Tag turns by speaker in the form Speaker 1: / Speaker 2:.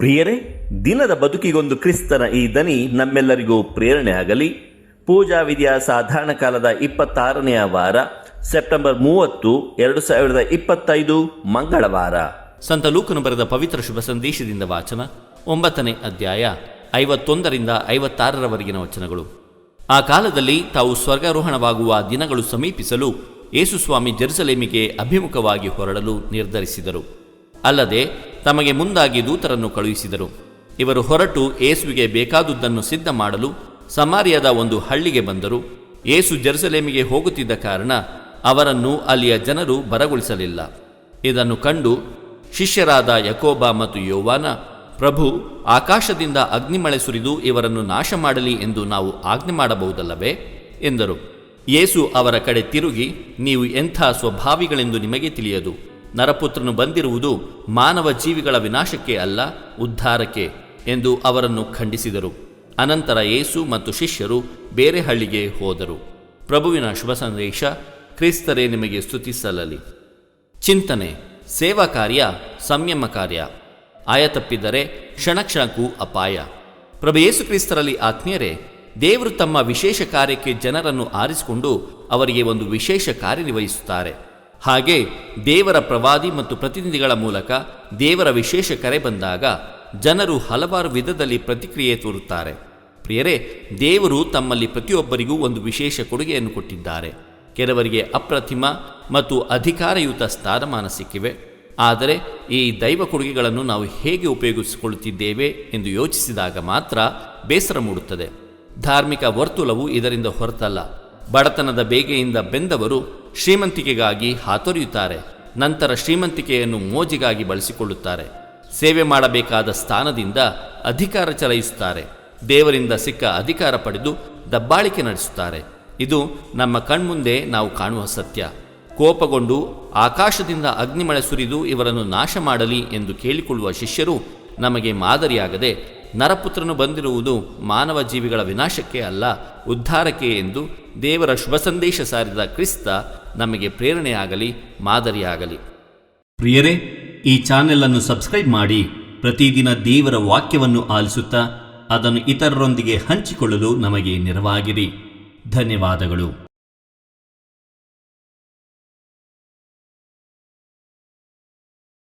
Speaker 1: ಪ್ರಿಯರೇ, ದಿನದ ಬದುಕಿಗೊಂದು ಕ್ರಿಸ್ತನ ಈ ದನಿ ನಮ್ಮೆಲ್ಲರಿಗೂ ಪ್ರೇರಣೆ ಆಗಲಿ. ಪೂಜಾ ವಿಧಿಯ ಸಾಧಾರಣ ಕಾಲದ 26ನೆಯ ವಾರ, ಸೆಪ್ಟೆಂಬರ್ 30, 2025 ಮಂಗಳವಾರ.
Speaker 2: ಸಂತ ಲೂಕನು ಬರೆದ ಪವಿತ್ರ ಶುಭ ಸಂದೇಶದಿಂದ ವಾಚನ. 9ನೇ ಅಧ್ಯಾಯ 51ರಿಂದ 56ರವರೆಗಿನ ವಚನಗಳು. ಆ ಕಾಲದಲ್ಲಿ ತಾವು ಸ್ವರ್ಗಾರೋಹಣವಾಗುವ ದಿನಗಳು ಸಮೀಪಿಸಲು ಯೇಸು ಸ್ವಾಮಿ ಜೆರುಸಲೇಮಿಗೆ ಅಭಿಮುಖವಾಗಿ ಹೊರಡಲು ನಿರ್ಧರಿಸಿದರು. ಅಲ್ಲದೆ ತಮಗೆ ಮುಂದಾಗಿ ದೂತರನ್ನು ಕಳುಹಿಸಿದರು. ಇವರು ಹೊರಟು ಯೇಸುವಿಗೆ ಬೇಕಾದುದನ್ನು ಸಿದ್ಧ ಮಾಡಲು ಸಮಾರ್ಯದ ಒಂದು ಹಳ್ಳಿಗೆ ಬಂದರು. ಯೇಸು ಜೆರುಸಲೇಮಿಗೆ ಹೋಗುತ್ತಿದ್ದ ಕಾರಣ ಅವರನ್ನು ಅಲ್ಲಿಯ ಜನರು ಬರಗೊಳಿಸಲಿಲ್ಲ. ಇದನ್ನು ಕಂಡು ಶಿಷ್ಯರಾದ ಯಾಕೋಬ ಮತ್ತು ಯೋವಾನ, ಪ್ರಭು, ಆಕಾಶದಿಂದ ಅಗ್ನಿಮಳೆ ಸುರಿದು ಇವರನ್ನು ನಾಶ ಮಾಡಲಿ ಎಂದು ನಾವು ಆಜ್ಞೆ ಮಾಡಬಹುದಲ್ಲವೇ ಎಂದರು. ಯೇಸು ಅವರ ಕಡೆ ತಿರುಗಿ, ನೀವು ಎಂಥ ಸ್ವಭಾವಿಗಳೆಂದು ನಿಮಗೆ ತಿಳಿಯದು. ನರಪುತ್ರನು ಬಂದಿರುವುದು ಮಾನವ ಜೀವಿಗಳ ವಿನಾಶಕ್ಕೆ ಅಲ್ಲ, ಉದ್ಧಾರಕ್ಕೆ ಎಂದು ಅವರನ್ನು ಖಂಡಿಸಿದರು. ಅನಂತರ ಯೇಸು ಮತ್ತು ಶಿಷ್ಯರು ಬೇರೆ ಹಳ್ಳಿಗೆ ಹೋದರು. ಪ್ರಭುವಿನ ಶುಭ ಸಂದೇಶ. ಕ್ರಿಸ್ತರೇ ನಿಮಗೆ ಸ್ತುತಿಸಲಲಿ. ಚಿಂತನೆ: ಸೇವಾ ಕಾರ್ಯ ಸಂಯಮ ಕಾರ್ಯ. ಆಯತಪ್ಪಿದರೆ ಕ್ಷಣಕ್ಕೂ ಅಪಾಯ. ಪ್ರಭು ಯೇಸು ಕ್ರಿಸ್ತರಲ್ಲಿ ಆತ್ಮೀಯರೇ, ದೇವರು ತಮ್ಮ ವಿಶೇಷ ಕಾರ್ಯಕ್ಕೆ ಜನರನ್ನು ಆರಿಸಿಕೊಂಡು ಅವರಿಗೆ ಒಂದು ವಿಶೇಷ ಕಾರ್ಯನಿರ್ವಹಿಸುತ್ತಾರೆ. ಹಾಗೆ ದೇವರ ಪ್ರವಾದಿ ಮತ್ತು ಪ್ರತಿನಿಧಿಗಳ ಮೂಲಕ ದೇವರ ವಿಶೇಷ ಕರೆ ಬಂದಾಗ ಜನರು ಹಲವಾರು ವಿಧದಲ್ಲಿ ಪ್ರತಿಕ್ರಿಯೆ ತೋರುತ್ತಾರೆ. ಪ್ರಿಯರೇ, ದೇವರು ತಮ್ಮಲ್ಲಿ ಪ್ರತಿಯೊಬ್ಬರಿಗೂ ಒಂದು ವಿಶೇಷ ಕೊಡುಗೆಯನ್ನು ಕೊಟ್ಟಿದ್ದಾರೆ. ಕೆಲವರಿಗೆ ಅಪ್ರತಿಮ ಮತ್ತು ಅಧಿಕಾರಯುತ ಸ್ಥಾನಮಾನ ಸಿಕ್ಕಿವೆ. ಆದರೆ ಈ ದೈವ ಕೊಡುಗೆಗಳನ್ನು ನಾವು ಹೇಗೆ ಉಪಯೋಗಿಸಿಕೊಳ್ಳುತ್ತಿದ್ದೇವೆ ಎಂದು ಯೋಚಿಸಿದಾಗ ಮಾತ್ರ ಬೇಸರ ಮೂಡುತ್ತದೆ. ಧಾರ್ಮಿಕ ವರ್ತುಲವು ಇದರಿಂದ ಹೊರತಲ್ಲ. ಬಡತನದ ಬೇಗೆಯಿಂದ ಬೆಂದವರು ಶ್ರೀಮಂತಿಕೆಗಾಗಿ ಹಾತೊರೆಯುತ್ತಾರೆ. ನಂತರ ಶ್ರೀಮಂತಿಕೆಯನ್ನು ಮೋಜಿಗಾಗಿ ಬಳಸಿಕೊಳ್ಳುತ್ತಾರೆ. ಸೇವೆ ಮಾಡಬೇಕಾದ ಸ್ಥಾನದಿಂದ ಅಧಿಕಾರ ಚಲಾಯಿಸುತ್ತಾರೆ. ದೇವರಿಂದ ಸಿಕ್ಕ ಅಧಿಕಾರ ಪಡೆದು ದಬ್ಬಾಳಿಕೆ ನಡೆಸುತ್ತಾರೆ. ಇದು ನಮ್ಮ ಕಣ್ಮುಂದೆ ನಾವು ಕಾಣುವ ಸತ್ಯ. ಕೋಪಗೊಂಡು ಆಕಾಶದಿಂದ ಅಗ್ನಿಮಳೆ ಸುರಿದು ಇವರನ್ನು ನಾಶ ಮಾಡಲಿ ಎಂದು ಕೇಳಿಕೊಳ್ಳುವ ಶಿಷ್ಯರು ನಮಗೆ ಮಾದರಿಯಾಗದೆ, ನರಪುತ್ರನು ಬಂದಿರುವುದು ಮಾನವ ಜೀವಿಗಳ ವಿನಾಶಕ್ಕೆ ಅಲ್ಲ, ಉದ್ಧಾರಕ್ಕೆ ಎಂದು ದೇವರ ಶುಭ ಸಂದೇಶ ಸಾರಿದ ಕ್ರಿಸ್ತ ನಮಗೆ ಪ್ರೇರಣೆಯಾಗಲಿ, ಮಾದರಿಯಾಗಲಿ.
Speaker 1: ಪ್ರಿಯರೇ, ಈ ಚಾನೆಲ್ ಅನ್ನು ಸಬ್ಸ್ಕ್ರೈಬ್ ಮಾಡಿ ಪ್ರತಿದಿನ ದೇವರ ವಾಕ್ಯವನ್ನು ಆಲಿಸುತ್ತಾ ಅದನ್ನು ಇತರರೊಂದಿಗೆ ಹಂಚಿಕೊಳ್ಳಲು ನಮಗೆ ನೆರವಾಗಿರಿ. ಧನ್ಯವಾದಗಳು.